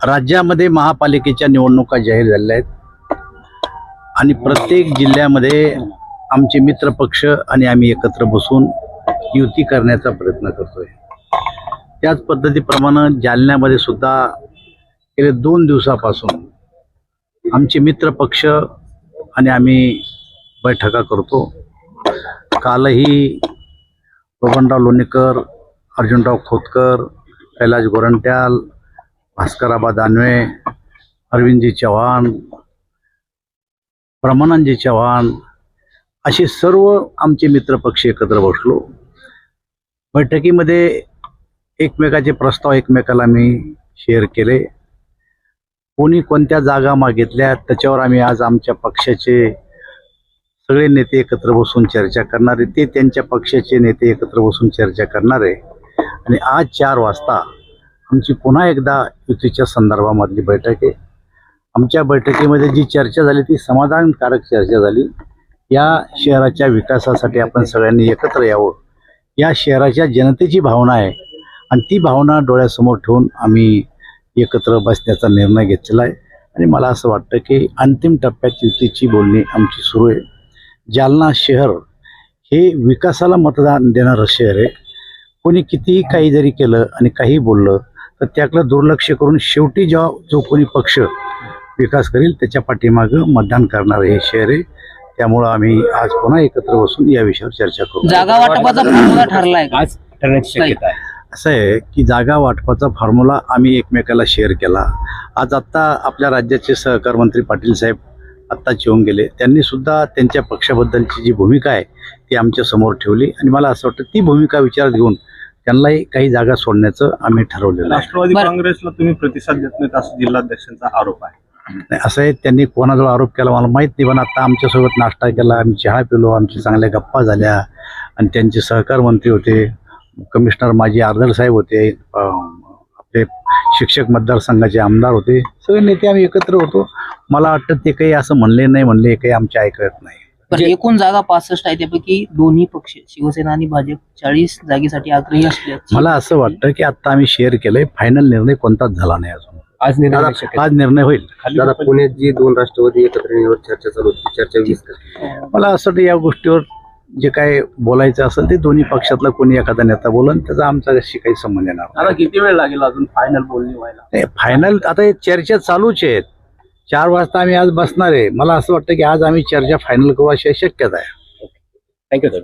राज्यामध्ये महापालिकेच्या निवडणुका जाहीर झालेल्या आहेत आणि प्रत्येक जिल्ह्यामध्ये आमचे मित्र पक्ष आणि आम्ही एकत्र बसून युती करण्याचा प्रयत्न करतोय। त्याच पद्धतीप्रमाणे जालन्यामध्ये सुद्धा गेले 2 दिवसापासून आमचे मित्र पक्ष आणि आम्ही बैठका करतो। कालही बबनराव लोणीकर, अर्जुनराव खोतकर, कैलाश गोरंट्याल, भास्कराबा दानवे, अरविंदजी चव्हाण, ब्रह्मानंदजी चव्हाण असे सर्व आमचे मित्रपक्ष एकत्र बसलो। बैठकीमध्ये एकमेकाचे प्रस्ताव एकमेकाला मी शेअर केले। कोणी कोणत्या जागा मागितल्या त्याच्यावर आम्ही आज आमच्या पक्षाचे सगळे नेते एकत्र बसून चर्चा करणारे, ते त्यांच्या पक्षाचे नेते एकत्र बसून चर्चा करणारे आणि आज 4 वाजता आमची पुन्हा एकदा युतीच्या संदर्भामधली बैठक आहे। आमच्या बैठकीमध्ये जी चर्चा झाली ती समाधानकारक चर्चा झाली। या शहराच्या विकासासाठी आपण सगळ्यांनी एकत्र यावं, या शहराच्या जनतेची भावना आहे आणि ती भावना डोळ्यासमोर ठेवून आम्ही एकत्र बसण्याचा निर्णय घेतलेला आहे आणि मला असं वाटतं की अंतिम टप्प्यात युतीची बोलणी आमची सुरू आहे। जालना शहर हे विकासाला मतदान देणारं शहर आहे। कोणी कितीही काही जरी केलं आणि काही बोललं तर त्याकडे दुर्लक्ष करून शेवटी जो कोणी पक्ष विकास करेल त्याच्या पाठीमागं मतदान करणारं हे शहर आहे। त्यामुळं आम्ही आज पुन्हा एकत्र बसून या विषयावर चर्चा करू। जागा वाटपाचा फॉर्म्युला ठरलाय का? आज ठरण्याची शक्यता आहे। असं आहे की जागा वाटपाचा फॉर्म्युला आम्ही एकमेकाला शेअर केला। आज आत्ता आपल्या राज्याचे सहकार मंत्री पाटील साहेब आत्ताच येऊन गेले, त्यांनी सुद्धा त्यांच्या पक्षाबद्दलची जी भूमिका आहे ती आमच्या समोर ठेवली आणि मला असं वाटतं ती भूमिका विचारात घेऊन त्यांनाही काही जागा सोडण्याचं आम्ही ठरवलेलं आहे। राष्ट्रवादी काँग्रेसला तुम्ही प्रतिसाद देत नाहीत असं जिल्हाध्यक्षांचा आरोप आहे। नाही, असं आहे, त्यांनी कोणाजवळ आरोप केला मला माहीत नाही, पण आता आमच्यासोबत नाश्ता केला, आम्ही चहा पिलो, आमची चांगल्या गप्पा झाल्या आणि त्यांचे सहकार मंत्री होते, कमिशनर माजी आर्दल साहेब होते, आपले शिक्षक मतदारसंघाचे आमदार होते, सगळे नेते आम्ही एकत्र होतो। मला वाटतं ते काही असं म्हणले नाही म्हणले काही आमचे ऐकत नाही। पण एकूण जागा 65 आहे, त्यापैकी दोन्ही पक्ष शिवसेना आणि भाजप 40 जागेसाठी आग्रही असले। मला असं वाटतं की आता आम्ही शेअर केलंय, फायनल निर्णय कोणताच झाला नाही अजून। आज निर्णय होईल। दादा, पुण्यात जी 2 राष्ट्रवादी एकत्र चर्चा चालू होती, चर्चा वीस मला असं वाटतं या गोष्टीवर जे काय बोलायचं असेल ते दोन्ही पक्षातला कोणी एखादा नेता बोलन, त्याचा आमच्याशी काही संबंध येणार नाही। आता किती वेळ लागेल अजून फायनल बोलणी व्हायला? फायनल आता हे चर्चा चालूच आहेत। 4 वाजता आम्ही आज बसणार आहे। मला असं वाटतं की आज आम्ही चर्चा फायनल करू अशी शक्यता आहे। Thank you sir.